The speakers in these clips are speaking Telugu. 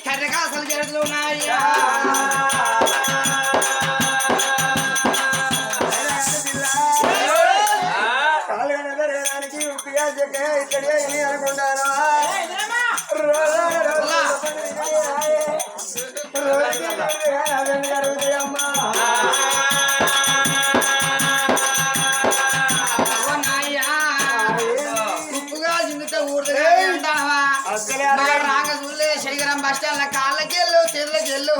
కర్రకాసలు జరుగుతున్నాయి ఇక్కడే అనుకుంటాను అమ్మా ఉప్పుగా జింగితే ఊరుగా రాగ చూలే శరీరం బస్టాండ్ కాళ్ళకెళ్ళు చేతులకెళ్ళు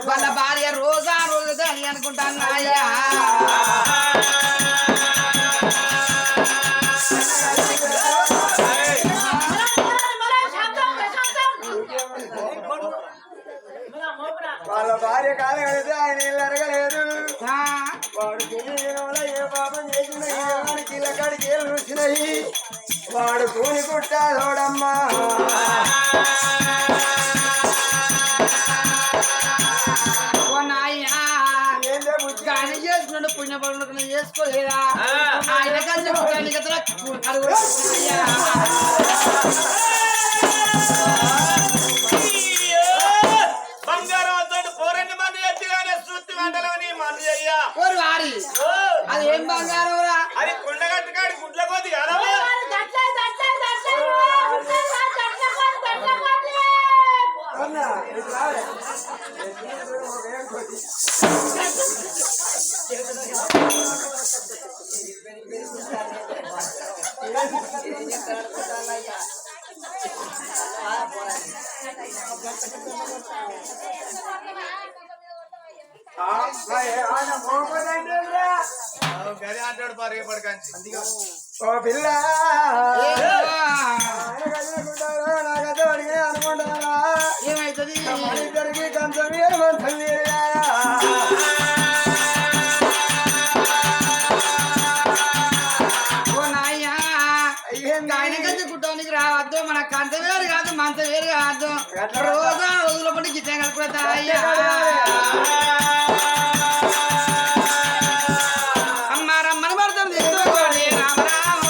వాళ్ళ భార్య రోజా రోజు అని అనుకుంటాను అయ్యా వాళ్ళ భార్య కాలం కడితే ఆయన ఇల్లు అరగలేదు వాడు వల్ల ఏ పాపం చేసిన కిల్ల కాడికి ఏళ్ళు రుచినాయి వాడు కూని కుట్టాలోడమ్మా ఆయన చేసుకున్నాడు పుణ్యపరుడు చేసుకోలేదా ఆయన కలిసి వారి అది ఏం బంగారం అది కొండగట్టు కాడి గుడ్ల కొద్ది గది అంటాడు పరిగెపడకండి ఓ పిల్ల నాకైతే అడిగే అనుకుంటున్నా ఏమైతుంది ఇద్దరికి కొంచెం వేరు కొంచెం ఆయన కంటే కుట్టానికి రావద్దు మన కంట వేరు కాదు మంత వేరు కాదు రోజా రోజుల పట్టి గిట్టం కలుపుతా అయ్యా అమ్మ రమ్మని పడుతుంది రామరామ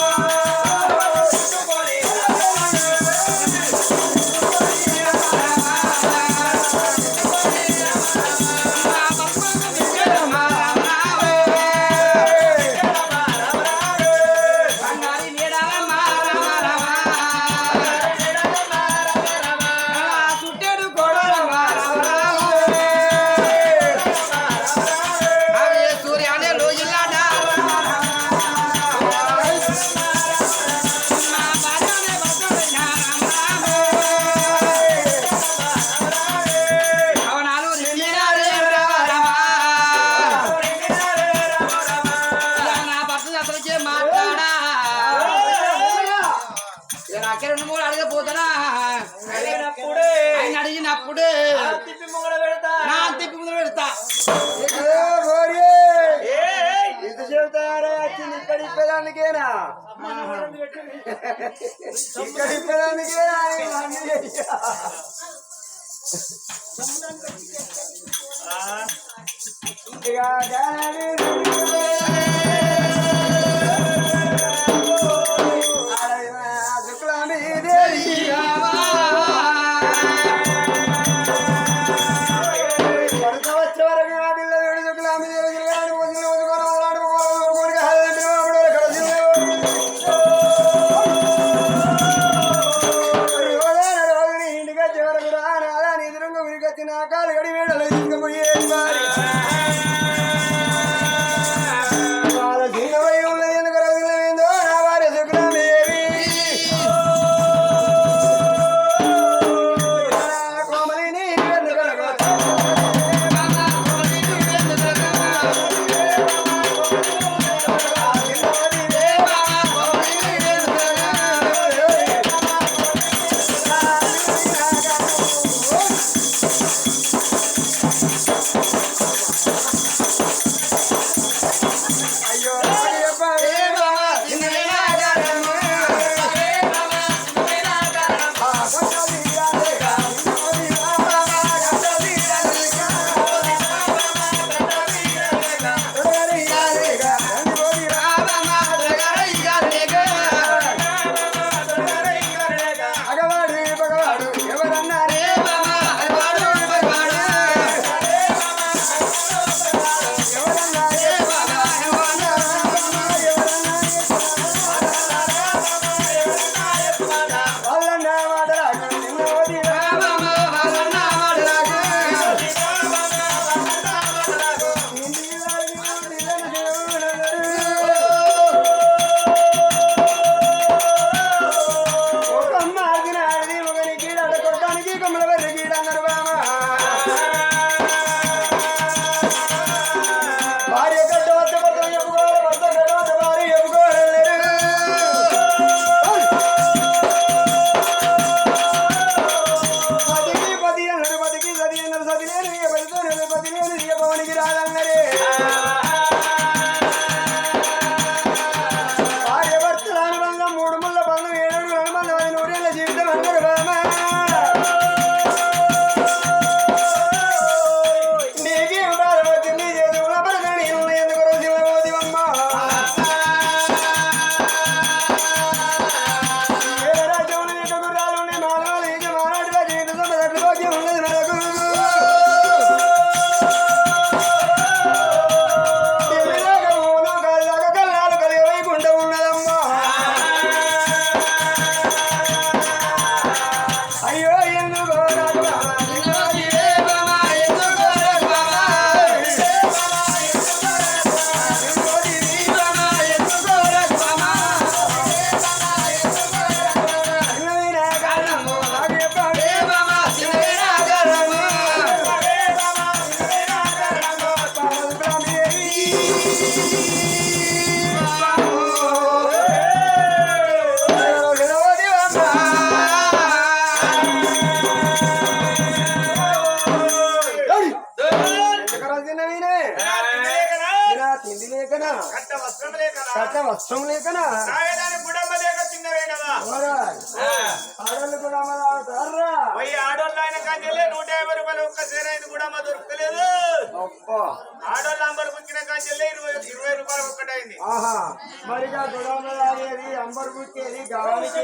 నాకే 2-3 అడగపోతానా ఆయన అడిగినప్పుడే నా తిప్పి ముందు పెడతా ఇది చెబుతారా ఇక్కడ ఇప్పేదానికేనా ఇక్కడ ఇప్పేదానికేనా వస్త్రం లేకనా ఆడోళ్ళు కూడా ఆడోళ్ళు ఆయన కాంచెల్లే 150 రూపాయలు ఒక్క సేరైంది కూడా దొరకలేదు. ఆడోళ్ళు అంబర్ బుక్కిన కాంచెల్లే 20 రూపాయలు ఒక్కటైంది. మరి గుడామది అంబర్ బుక్కేది గాలికి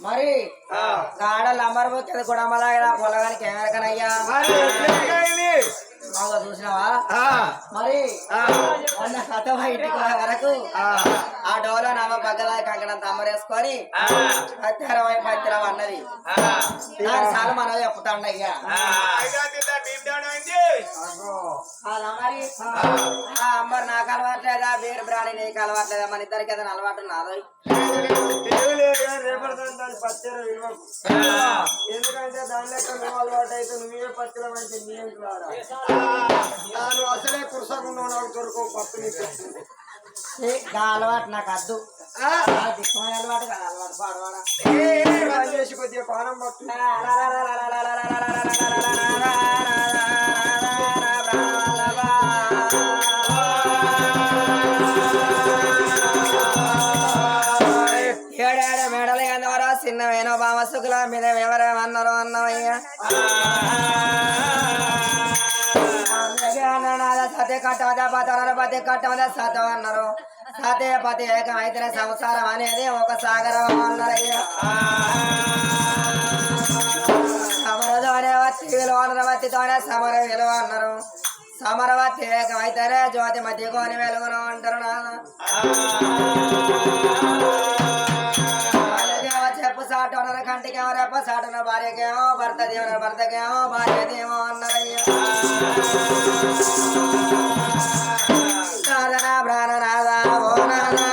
మరి ఆడోళ్ళు అంబర్ బుక్కేది గుడామలాగా పొలగానికి ఏమరకనయ్యా బాగా చూసినావా? మరి మొన్న కథ ఇంటికి వరకు ఆ డోలో నమ్మ బగ్గల కంకణంత అమ్మరేసుకొని హత్యారమై పత్తిరం అన్నది దాని సార్లు మనం చెప్తాండయ్యా. అలా మరి మరి నాకు అలవాట్లేదా వేరు బ్రాణి నీకు అలవాట్లేదా మన ఇద్దరికి ఏదైనా అలవాటు నాదో పచ్చరు ఎందుకంటే దాని లెక్క నువ్వు అలవాటు అయితే నువ్వే పచ్చలం అంటే నీకు రాడా నాను అసలే కురసకుండా నాకు దొరకవు పప్పు నీకు అలవాటు నాకు అద్దు అలవాటు కదా అలవాటు పాడవాడా చేసి కొద్దిగా పానం పట్టు ఏడాడ మెడలు ఎందవరా చిన్నవేనో బామ సుఖుల మీద ఎవరేమన్నారో అన్నవయ్యా సతే కట్టవదా పతనాలు పతి కట్టవదా సతం అన్నారు సతే పతి ఏకం అయితేనే సంసారం అనేది ఒక సాగరం అన్నారయ్యా సమరతోనే వచ్చి విలువ వత్తితోనే సమర విలువ అన్నారు సమరవత్తి ఏకం అయితేనే జ్యోతి మధ్య కోని వెలుగును అంటారు నాన్న చెప్పు సాటు అన్నారు కంటికేమో రెప్ప సాటున భార్యకేమో భర్త దేవన భర్తకేమో భార్య దేమో అన్నారయ్యా నాదనా ప్రాణనాదా ఓ నాదా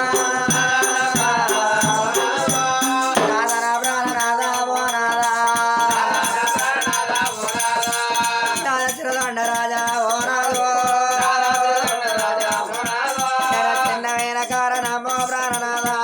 నాదనా ప్రాణనాదా ఓ నాదా చిరదండ రాజా ఓ నాదో చిన్నమైన కారణమో ప్రాణనాదా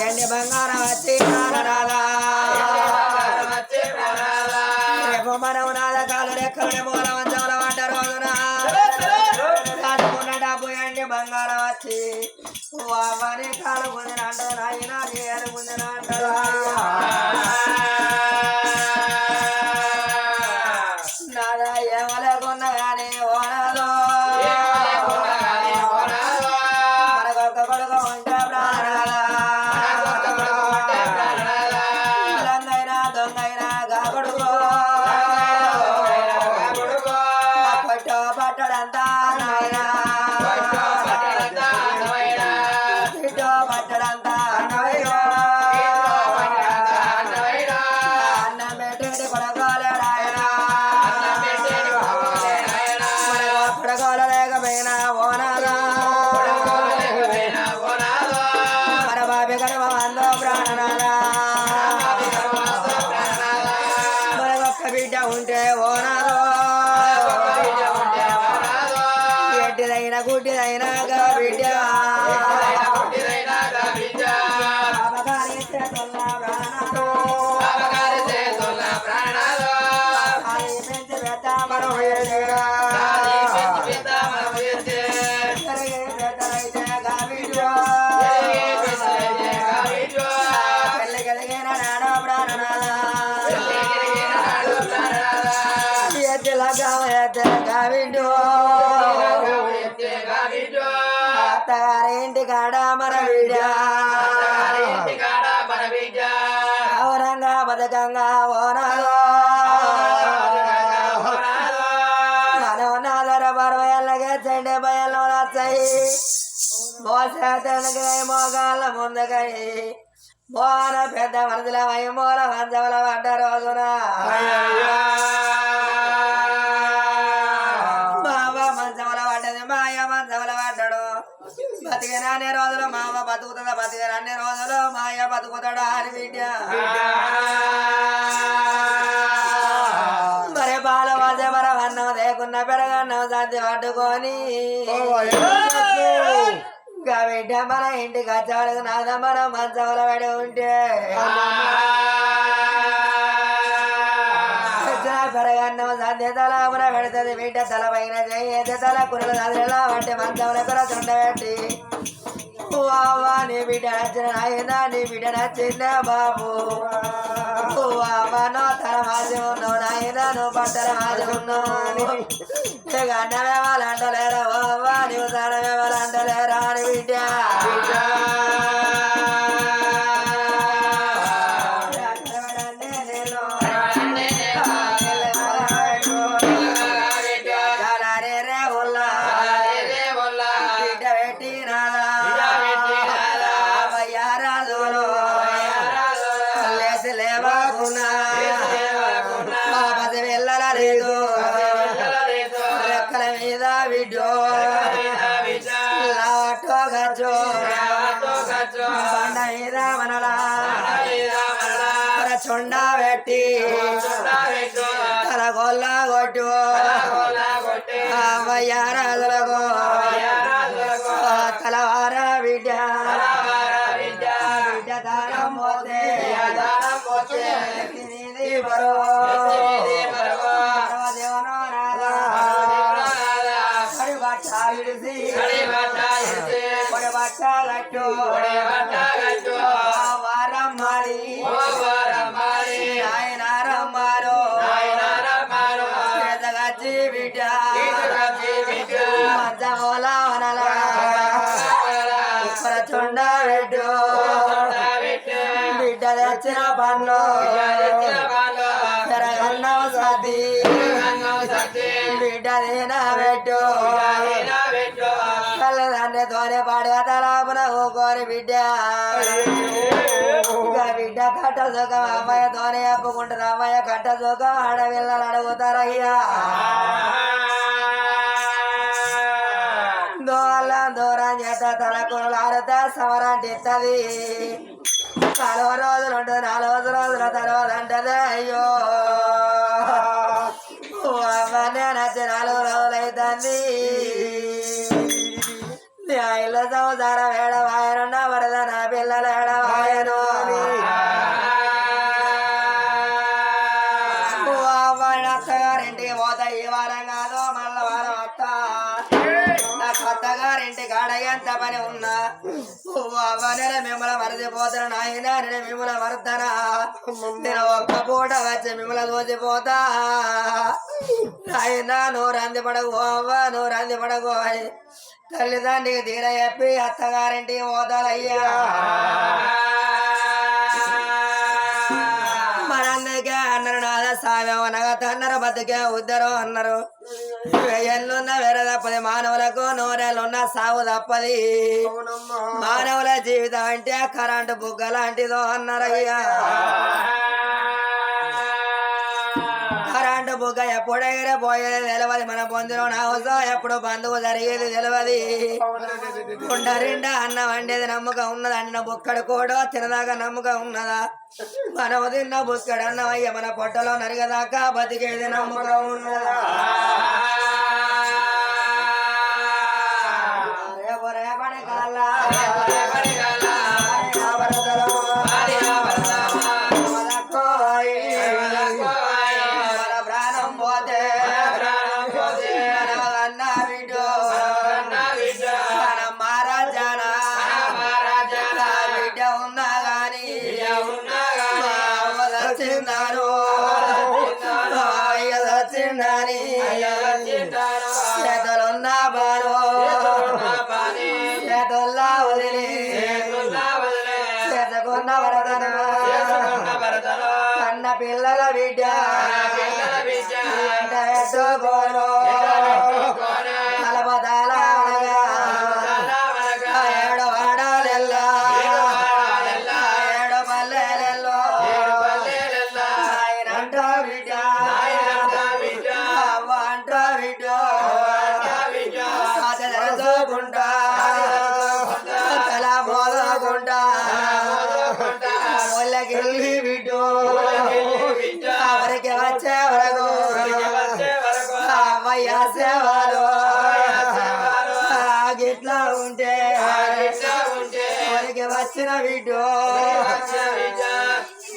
ఎండి బంగారం వచ్చి రేపు మనం నాదకాలు రెక్కలు మూల వంచముల వంట రోజున కాదుకున్న డబ్బు ఎండి బంగారం వచ్చి అవని కాలు పొందిన అంటారు నాయన నేను పొందిన అంటారు నాదా ఏమలేకున్నా కానీ ఓనదో మనకొక్క కొడుకు ఉంటే ప్రాణాలా రంగైనా దొంగైనా గా కొడుకు పట్టో పట్టడంతా నాయనా ఇటో పట్టడంతా అన్నవయ్యో అన్నం పెట్టేది కొడకోలేడాయనా కొడకోలు లేకపోయినా ఓనాదా మన బాబి గడవ అందో ప్రాణనాదా మనకొక్క బిడ్డ ఉంటే ఓనాదో ఎడ్డిదైనా గుడ్డిదైనా గా బిడ్డ అత్తగారింటి కాడ మన బిడ్డ ఔరంగా బతకంగా ఓనాలో మనోనాదర బరువెల్లగా చెండే బయలు నచ్చాయి మోసతనకై మోగాళ్ళ ముందుకై మోన పెద్ద మనసులమై మూల వంచముల పడ్డ రోజున బాబా మంచముల పడ్డది మాయ మంచముల పడ్డాడు బతికినన్ని రోజులు మా అమ్మ బతుకుతుందా బతికినన్ని రోజులు మా అయ్య బతుకుతాడా అని బిడ్డ మరి బాల వాద్యమర అన్నం లేకున్న పెరగన్నం సంతి పట్టుకొని ఇంకా బిడ్డ మన ఇంటికి వచ్చాడు నాద మన మంచంలో పడి ఉంటే పెరగన్నం సంతి తలమున పెడుతుంది బిడ్డ తల పైన చేయ తల కురలు చదివేలా వంటి మంచంలో కూడా చుండబెట్టి నీ బిడ్డ నచ్చిన నాయనా నీ బిడ్డ నచ్చిందే బాబు నో తల మాసి ఉన్నావు నాయన నువ్వు బట్టల మాసి ఉన్నావు ఇక అన్నమే వాళ్ళు అంటలేరా బాబా నువ్వు తనమే వాళ్ళు అంటలేరా అని బిడ్డ రెక్కల మీద విడ్డో లాటో గచ్చో బండ మీద మనలా చొండ పెట్టి తల గొల్ల కొట్టు అవ్వయ్యారాజులకు తలవార బిడ్డ బిడ్డ దానం పోతే చొండ పెట్టు బిడ్డ తెచ్చిన పండ్లు పెరగన్నం సతి బిడ్డ తిన పెట్టు తల్లిదండ్రితోనే పాడుగా తలాపున ఊకోని బిడ్డ బిడ్డ కట్ట సుఖం అమ్మాయితోనే చెప్పుకుంటారు అమ్మాయి కట్ట సుఖం ఆడపిల్లలు అడుగుతారయ్యా దూరం చేత తలకు ఆరుతా సమరాంటి ఇస్తుంది 4 రోజులు ఉంటుంది 4 రోజుల తర్వాత అంటది అయ్యో అమ్మనే నచ్చి 4 రోజులు అవుతుంది ఇళ్ళ సంసారం ఏడవాయనున్న వరద నా పిల్లలు ఏడవాయను అత్తగారింటికి పోతా ఈ వారం కాదు మళ్ళా వారం అత్త కొత్తగారింటి కాడ ఎంత పని ఉన్నా నేను మిమ్మల్ని మరచిపోతాను నాయన నేను మిమ్మల్ని మరుతానా నేను ఒక్క పూట వచ్చి మిమ్మల్ని దోచిపోతా నాయన నువ్వు రంది పడకు అవ్వ నువ్వు రంది పడకు అని తల్లిదండ్రికి తీర చెప్పి అత్తగారింటికి పోతానయ్యా మనందుకే అన్నారు నాద సామ్యం అనగా తన్నరు బతికే ఉద్దరు అన్నారు ఎల్లున్న వేరే తప్పది మానవులకు 100 ఏళ్ళున్న సాగు తప్పది మానవుల జీవితం అంటే కరెంటు బుగ్గ లాంటిదో అన్నారయ్యా కరెంటు బుగ్గ ఎప్పుడైనా పోయేది తెలియదు మన పొందిన అవసరం ఎప్పుడు బంధువు జరిగేది తెలియదు కుండరిండా అన్నం వండేది నమ్మకం ఉన్నది అన్న బుక్కడు కూడా తినదాకా నమ్మకం ఉన్నదా మనము తిన్న బుక్కడు అన్నం అయ్య మన పొట్టలో నరిగదాకా బతికేది నమ్మకం ఉన్నదా రేపటి కాలా చేతులున్న బాను చేతుల్లా వదిలి చేతుకున్న వరదన కన్న పిల్లల బిడ్డ ఎట్టుకోను తలపదాల ఏడు వాడాలెల్లా ఏడు పల్లెలెల్లో ఆయనంట బిడ్డ అవ్వ అంట బిడ్డ సాధకుంటా వెళ్ళి బిడ్డో ఎవరికి వచ్చే వరకు అమ్మయ్య సేవలు గిట్లా ఉంటే ఎవరికి వచ్చిన బిడ్డో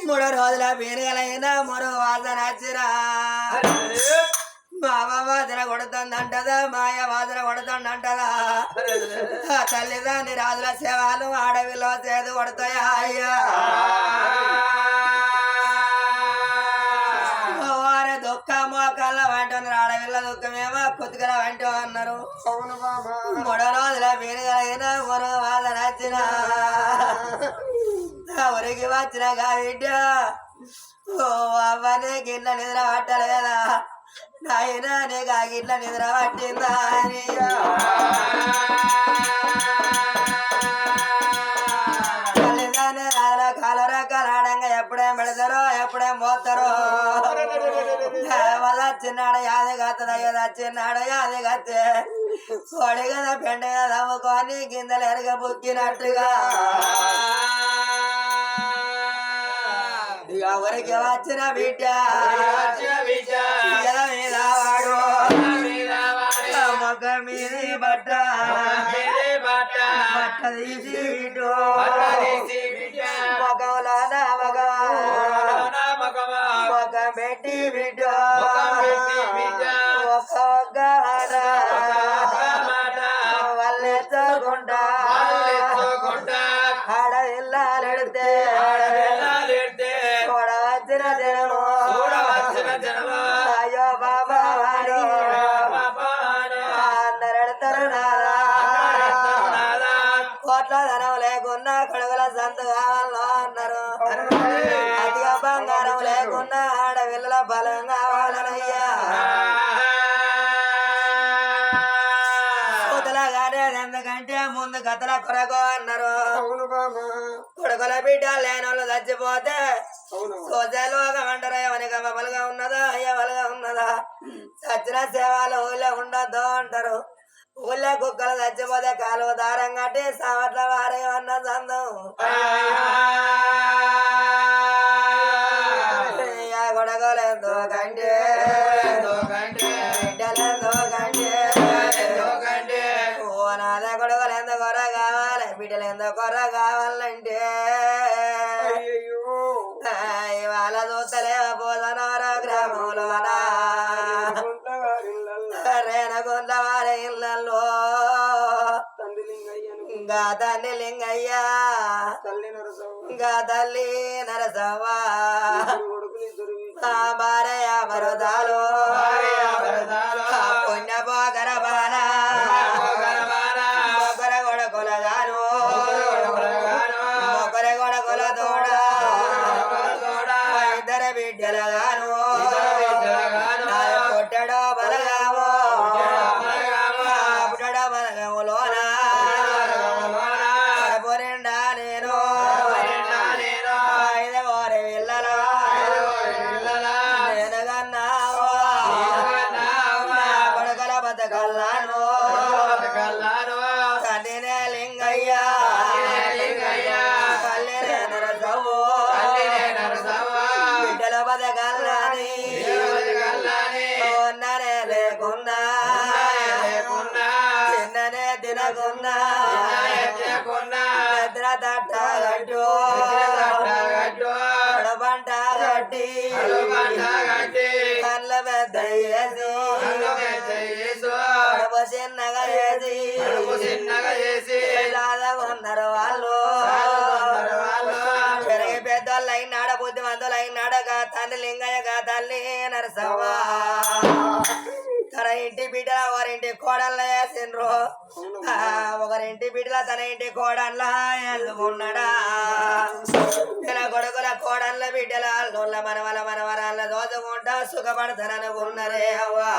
3 రోజుల పీనుగలైనా మరో వాసన వచ్చిరా మామ వాసన కొడుతుందంటదా మాయ వాసన కొడుతుందంటదా తల్లిదండ్రి రాజుల సేవలు అడవిలో చేదు కొడతాయా అయ్యా వారి దుఃఖ మోకాళ్ళ వంటున్నారు అడవిలో దుఃఖమేమో కుతుకల వంట అన్నారు 3 రోజుల పీనుగలైనా మరో వాసన వచ్చిన ఊరికి వచ్చిన బిడ్డ ఓ అవ్వనే గిట్ల నిద్ర పట్టలేదా నాయనా నీకు ఆ గిట్ల నిద్ర పట్టిందా అని తల్లిదండ్రి రాజుల కాలరకాలాడంగా ఎప్పుడేం పెడతారో ఎప్పుడేం పోతారో చిన్నాడు యాది కత్తది అయ్యదా చిన్నాడు యాది కత్తే కోడి కదా పెండ కదా అమ్ముకొని గింజలు ఎరగ బుక్కినట్టుగా ఎవరికి వచ్చిన బిడ్డ మీద వాడు మొక్క మీద బట్ట బట్ట తీసి బిడ్డు మొగంలో మొగ పెట్టి బిడ్డ ఒక్క వల్లెత్తుకుంటా ఆడ ఇల్లాలెడితే చూడవచ్చిన జనము అయ్యో బాబా అందరెడతారు నాదా కోట్ల ధనం లేకున్నా కడుగుల సంత కావాలో అన్నారు అతిగా బంగారం లేకున్నా ఆడవిల్ల బలం కావాలనయ్యా ఎందుకంటే ముందు కథల కొరకు అన్నారు కొడుకుల బిడ్డ లేనోళ్ళు చచ్చిపోతే సోజలోగా అంటారా ఎవరికి బలుగా ఉన్నదా ఎవలుగా ఉన్నదా చచ్చిన సేవలు ఊళ్ళో ఉండొద్దు అంటారు ఊళ్ళో కుక్కలు చచ్చిపోతే కాలువ దారం కట్టి సావట్ల వారే అన్న సందం కొడగలేందో కంటే బిడ్డలేందో కంటే నాదే కొడుకులు ఎంత కొర కావాలి బిడ్డలు ఎంత కొర కావాలంటే ఇవాళ చూస్తలేకపోతున్నారా గ్రామంలోనా రేణగుంట్ల వారి ఇళ్ళల్లో ఇంకా తల్లి లింగయ్యా ఇంకా తల్లి నరసవ్వ భార్య మరుదాలు పుణ్యపోకర బానా ఒకరి కొడుకుల తోడ ఇద్దరు బిడ్డలగాను పుట్టడో బలగాము పుట్టడో బలగములోన కడుపు నిండా నేను 5 కోరి పిల్లలు నేను కన్నావా కొడుకుల బతకల్లాను తండ్రినే లింగయ్యా బిడ్డల బతకల్లాని ఉన్ననే లేకున్నా చిన్ననే తినకున్నా నిద్ర తట్టగట్టు పంట గట్టి కళ్ళ పెద్ద కడుపు చిన్నగా చేసి ఉన్నారు వాళ్ళు పెరిగి పెద్దోళ్ళు అయినాడ బుద్ధిమంతులు అయినాడగా తండ్రి లింగయ్యగా తల్లి నరసవ్వ తన ఇంటి బిడ్డల ఒకరింటి కోడళ్ళ వేసిండ్రు ఒకరింటి బిడ్డల తన ఇంటి కోడళ్ళ ఎల్లుకున్నాడా తన కొడుకుల కోడళ్ళ బిడ్డల అల్లుళ్ళ మనవల మనవరాళ్ళ దోచుకుంటా సుఖపడతారనుకున్నారే అవ్వా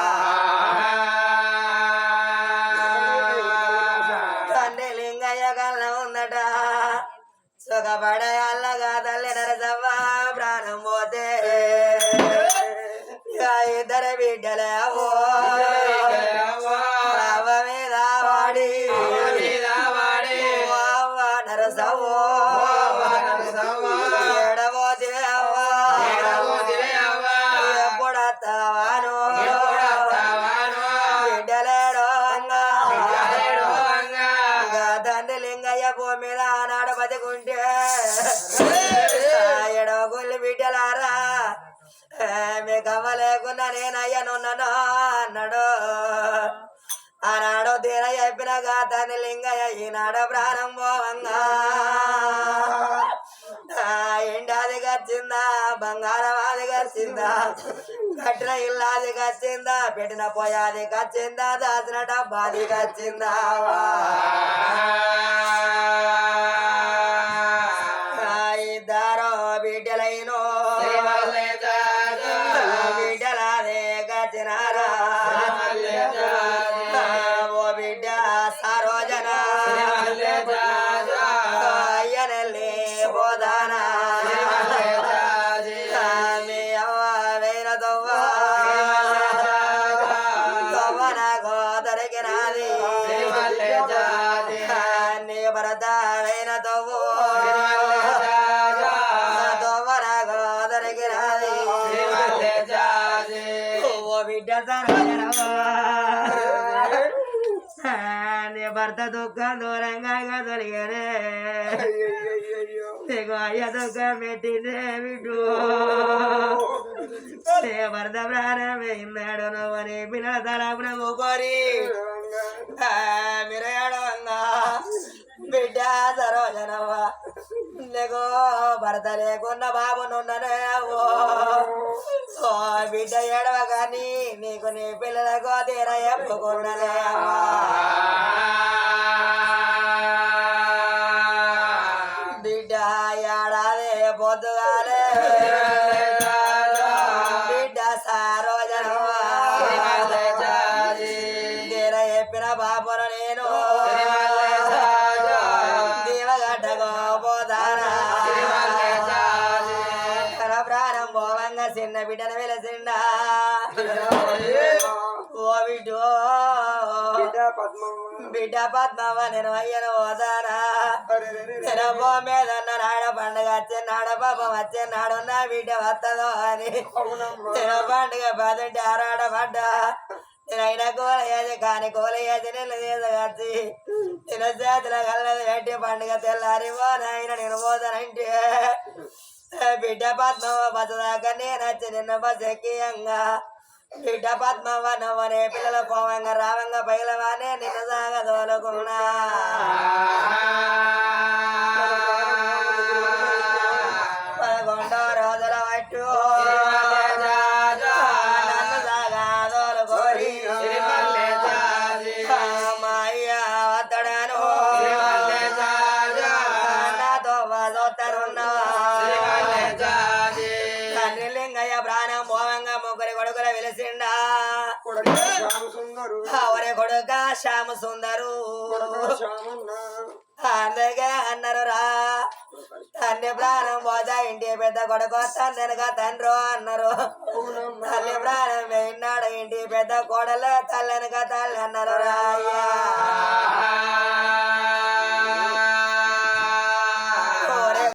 తండ్రి లింగయ్య కళ్ళ ఉందట సుఖపడే అల్లగా తల్లి నరసవ్వ ప్రాణం పోతే ఇద్దరు బిడ్డలే అవో మీద వాడి నరసవ్వో ఏడవో భూమి మీద ఆనాడు బతికుంటే ఎడవ గుళ్ళు బిడ్డలారా మీకు అవ్వలేకున్నా నేనయ్యనున్నాను అన్నాడు. ఆనాడు తీర చెప్పినగా తని లింగయ్య ఈనాడు ప్రాణం పోవంగా ఎండాది గచ్చిందా బంగారం అది గచ్చిందా కట్టిన ఇల్లాది గచ్చిందా పెట్టిన పోయాది గచ్చిందా దాచిన డబ్బాది గచ్చిందా ఇద్దరు బిడ్డలైనో బిడ్డలాదే గచ్చినారా ఓ బిడ్డ సరోజన అయ్యనెల్లి బోధానా మీ అవ్వ వేర తవ్వ నాకు దొరికినది నీ భరత వేర తవ్వు నాకు దొరికినది ఓ బిడ్డ సరోజనవా నీ భర్త దుఃఖం దూరంగా దొరికనే నీకు అయ్య దుఃఖం పెట్టిందే బిడ్డు నీ భర్త ప్రాణం వేయినాడు నువ్వు నీ పిల్లల తలపున మూకోరి మిరయడంగా బిడ్డ సరోజనవ్వ నీకు భర్త లేకున్న బాబునున్ననే ఓ బిడ్డ ఏడవ కానీ నీకు నీ పిల్లలకు తీర చెప్పుకున్నదే బిడ్డ ఏడాది పొద్దుగాలే బిడ్డ సరోజనవ్వ తీర చెప్పిన బాబును నేను దీవగడ్డగో పోతానా ప్రాణం పోవంగా చిన్న బిడ్డను వెలసిండా ఓ బిడ్డో బిడ్డ పద్మవ్వ నేను అయ్యను పోతానా నేను పో మీద నాడ పండుగ వచ్చేనాడు పాపం వచ్చేనాడు నా బిడ్డ వస్తుందో అని నేను పండుగ పదంటే ఆరాడ పడ్డా నేను అయినా కోలయ్యేది కానీ కోలయ్యేది నేను తీసుకొచ్చి నేను చేతుల కలది పెట్టి పండుగ తెల్లారి పోనాయన నేను పోతానంటే బిడ్డ పద్మవ్వ బసదాకా నేను వచ్చి నిన్న బస్ ఎక్కియంగా బిడ్డ పద్మవ్వ నవ్వనే పిల్లలు పోవంగా రావంగా పైలవానే నిన్ను సాగదోలుకున్నా పదకొండో రోజుల పట్టు నన్ను సాగదోలుకోరి మా అయ్య వద్దడాను నాతో వదొత్తరున్నావా తండ్రి లింగయ్య ప్రాణం పోవంగా ముగ్గురి కొడుకుల వెలిసిండా ఒరే కొడుక శ్యామ సుందరు అందుకే అన్నారు రా తండ్రి ప్రాణం పోతా ఇంటి పెద్ద కొడుకు తండ్రిగా తండ్రి అన్నారు తల్లి ప్రాణం వేయినాడు ఇంటి పెద్ద కోడల